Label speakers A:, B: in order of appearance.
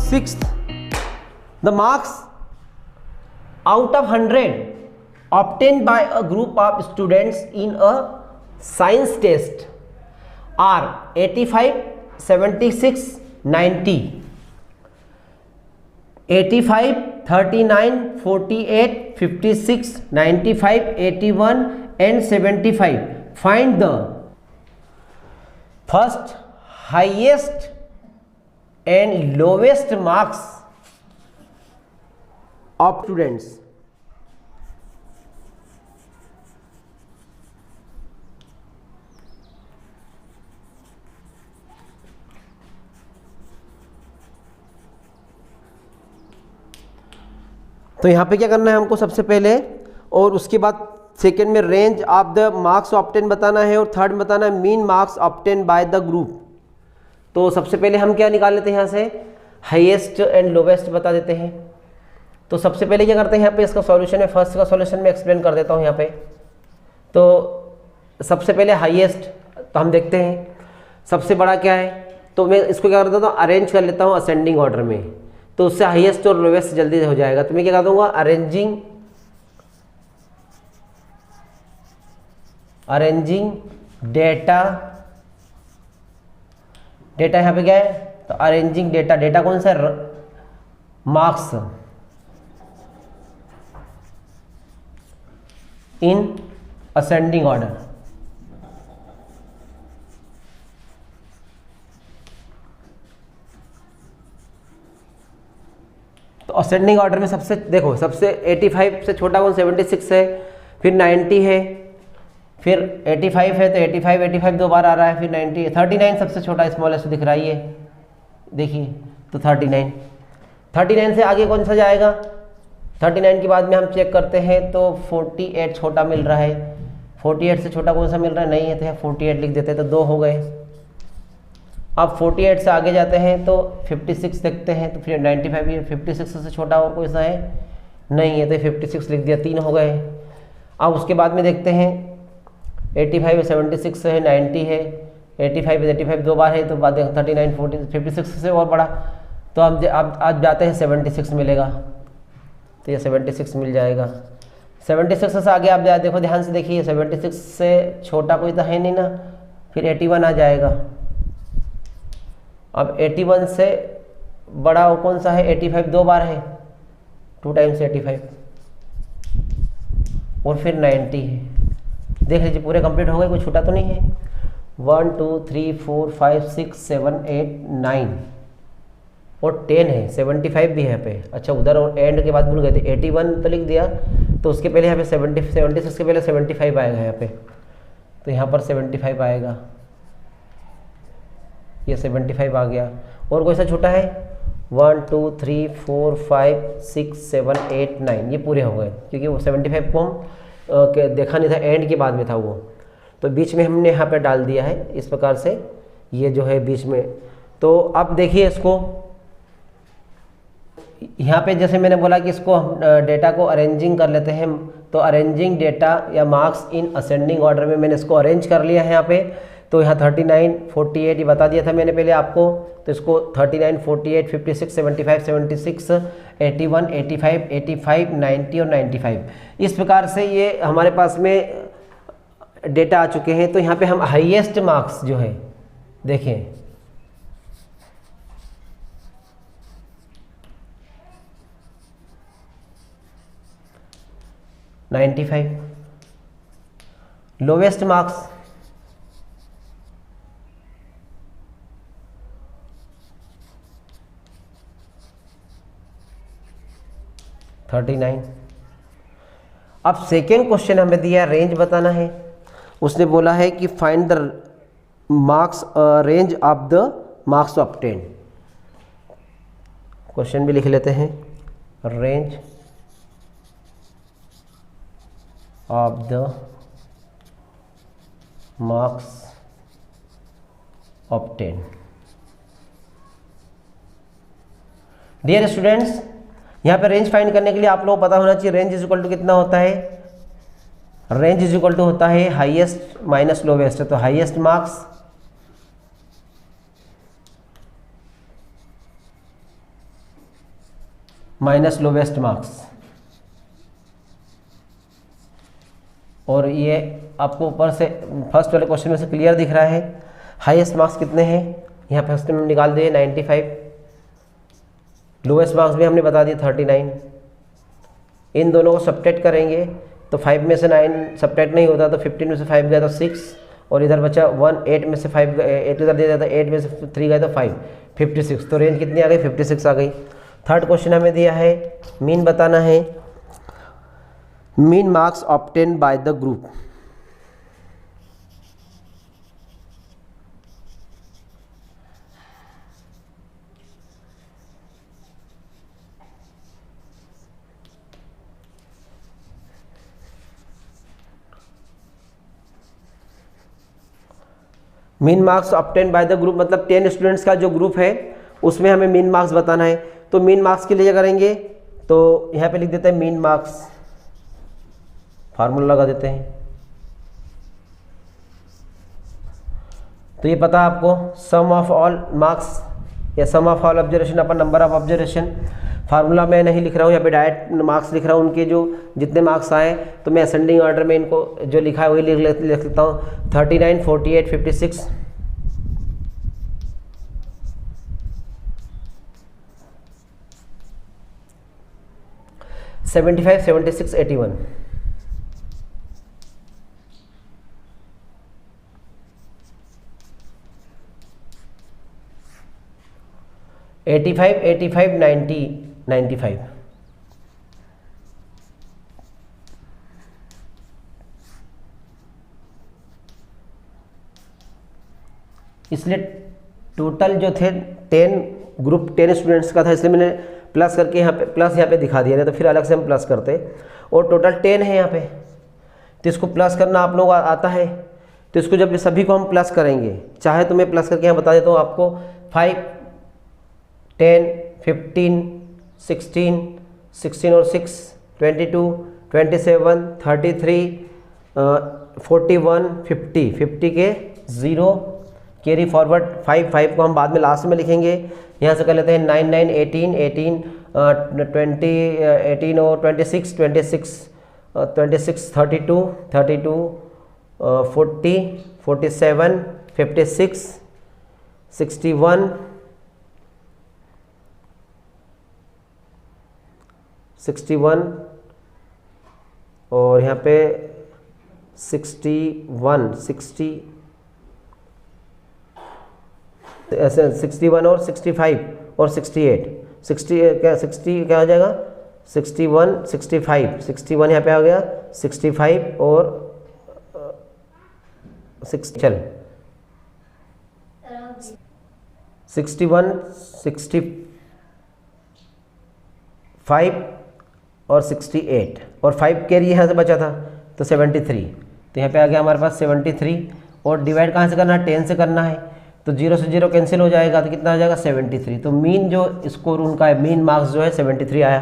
A: 6th, the marks out of 100 obtained by a group of students in a science test are 85, 76, 90. 85, 39, 48, 56, 95, 81 and 75. Find the first, highest and lowest marks of students. तो यहाँ पे क्या करना है हमको सबसे पहले, और उसके बाद सेकेंड में range of the marks obtain बताना है, और थर्ड में बताना है mean marks obtain by the group. तो सबसे पहले हम क्या निकाल लेते हैं यहाँ से, हाईएस्ट एंड लोवेस्ट बता देते हैं। तो सबसे पहले क्या करते हैं यहाँ पे, इसका सॉल्यूशन है, फर्स्ट का सॉल्यूशन मैं एक्सप्लेन कर देता हूँ यहाँ पे। तो सबसे पहले हाईएस्ट, तो हम देखते हैं सबसे बड़ा क्या है, तो मैं इसको क्या कर देता हूँ, अरेंज कर लेता हूँ असेंडिंग ऑर्डर में, तो उससे हाईएस्ट और लोवेस्ट जल्दी हो जाएगा। तो मैं क्या कर दूंगा, अरेंजिंग डेटा यहाँ पे क्या है, तो अरेंजिंग डेटा कौन सा है, मार्क्स इन असेंडिंग ऑर्डर। तो असेंडिंग ऑर्डर में सबसे देखो, सबसे 85 से छोटा कौन, 76 है, फिर 90 है, फिर 85 है, तो 85 दो बार आ रहा है, फिर 90, 39 सबसे छोटा स्मॉलेस्ट दिख रहा है ये, देखिए, तो 39 से आगे कौन सा जाएगा, 39 के बाद में हम चेक करते हैं तो 48 छोटा मिल रहा है, 48 से छोटा कौन सा मिल रहा है, नहीं है, तो 48 लिख देते हैं, तो 2 हो गए। अब 48 से आगे जाते हैं तो 56 देखते हैं, तो फिर 95, ये 56 से छोटा और कोई सा है, नहीं है, तो 56 लिख दिया, 3 हो गए। अब उसके बाद में देखते हैं 85 है, 76 है, 90 है, 85 दो बार है, तो बाद 39, 40, 56 से और बड़ा, तो अब आज जाते हैं 76 मिलेगा, तो ये 76 मिल जाएगा। 76 से आगे आप देखो, ध्यान से देखिए, 76 से छोटा कोई तो है नहीं ना, फिर 81 आ जाएगा। अब 81 से बड़ा वो कौन सा है, 85 दो बार है, 2 टाइम्स 85, और फिर 90 है। देख लीजिए पूरे कंप्लीट हो गए, कोई छूटा तो नहीं है। 1 2 3 4 5 6 7 8 9 और 10 है, 75 भी है यहाँ पे। अच्छा उधर और एंड के बाद भूल गए थे, 81 तो लिख दिया, तो उसके पहले यहाँ पे 76 के पहले 75 आएगा यहाँ पे, तो यहाँ पर 75 आएगा, ये 75 आ गया। और कोई सा छोटा है, 1 2 3 4 5 6 7 8 9, ये पूरे हो गए, क्योंकि वो 75 को हम देखा नहीं था, एंड के बाद में था वो, तो बीच में हमने यहाँ पे डाल दिया है इस प्रकार से, ये जो है बीच में। तो अब देखिए इसको, यहाँ पे जैसे मैंने बोला कि इसको हम डेटा को अरेंजिंग कर लेते हैं, तो अरेंजिंग डेटा या मार्क्स इन असेंडिंग ऑर्डर में मैंने इसको अरेंज कर लिया है यहाँ पे। तो यहाँ 39 48 ये बता दिया था मैंने पहले आपको, तो इसको 39 48 56 75 76 81 85 85 90 और 95, इस प्रकार से ये हमारे पास में डेटा आ चुके हैं। तो यहाँ पे हम हाईएस्ट मार्क्स जो है देखें, लोवेस्ट मार्क्स 39। अब सेकेंड क्वेश्चन हमें दिया रेंज बताना है, उसने बोला है कि find the marks range of the marks obtain. Question भी लिख लेते हैं, range of the marks obtain. Dear students, यहाँ पे रेंज फाइंड करने के लिए आप लोगों को पता होना चाहिए रेंज इज इक्वल टू कितना होता है, रेंज इज इक्वल टू होता है हाईएस्ट माइनस लोवेस्ट। तो highest marks minus lowest marks. और ये आपको ऊपर से फर्स्ट वाले क्वेश्चन में से क्लियर दिख रहा है। हाईएस्ट मार्क्स कितने हैं यहाँ फर्स्ट में निकाल दिए 95, लोवेस्ट मार्क्स भी हमने बता दिए 39। इन दोनों को सब्ट्रैक्ट करेंगे तो 5 में से 9 सब्ट्रैक्ट नहीं होता, तो 15 में से 5 गया तो 6, और इधर बचा 1, 8 में से 5 8 इधर दे जाता, 8 में से 3 गया तो 5, 56। तो रेंज कितनी आ गई? 56 आ गई। थर्ड क्वेश्चन हमें दिया है मीन बताना है, mean marks obtain by the group. Mean marks obtain by the group मतलब 10 स्टूडेंट्स का जो ग्रुप है उसमें हमें मीन मार्क्स बताना है। तो मीन मार्क्स के लिए क्या करेंगे, तो यहाँ पे लिख देते हैं मीन मार्क्स, फार्मूला लगा देते हैं। तो ये पता है आपको, सम ऑफ ऑल मार्क्स या सम ऑफ ऑल ऑब्जर्वेशन अपन नंबर ऑफ ऑब्जर्वेशन। फार्मूला मैं नहीं लिख रहा हूँ, यहाँ पे डायरेक्ट मार्क्स लिख रहा हूँ, उनके जो जितने मार्क्स आए तो मैं असेंडिंग ऑर्डर में इनको जो लिखा है वही लिख लेता हूँ। 39, 48, 56, 75, 76, 81। 85, 85, 90, 95। इसलिए टोटल जो थे 10 ग्रुप 10 स्टूडेंट्स का था, इसलिए मैंने प्लस करके यहाँ पे प्लस यहाँ पे दिखा दिया, नहीं तो फिर अलग से हम प्लस करते। और टोटल 10 है यहाँ पे, तो इसको प्लस करना आप लोग आता है, तो इसको जब सभी को हम प्लस करेंगे, चाहे तो मैं प्लस करके यहाँ बता देता हूँ आपको, 5, 10, 15, 16, 16 और 6, 22, 27, 33, 41, 50, 50 के 0 कैरी फॉरवर्ड 5, 5 को हम बाद में लास्ट में लिखेंगे। यहाँ से कर लेते हैं 9, 9, 18, 18, 20, 18 और 26, 26, 26, 32, 32, 40, 47, 56, 61, 61 और यहाँ पे 61, 60 ऐसे 61 और 65 और 68, 60 क्या 60 क्या हो जाएगा 61, 65, 61 यहाँ पे आ गया 65 और 6 चल 61, 65 और 68 और 5 कैरी यहाँ से बचा था तो 73, तो यहाँ पे आ गया हमारे पास 73। और डिवाइड कहाँ से करना है, 10 से करना है, तो 0 से 0 कैंसिल हो जाएगा, तो कितना आ जाएगा 73। तो मीन जो स्कोर उनका है, मीन मार्क्स जो है 73 आया।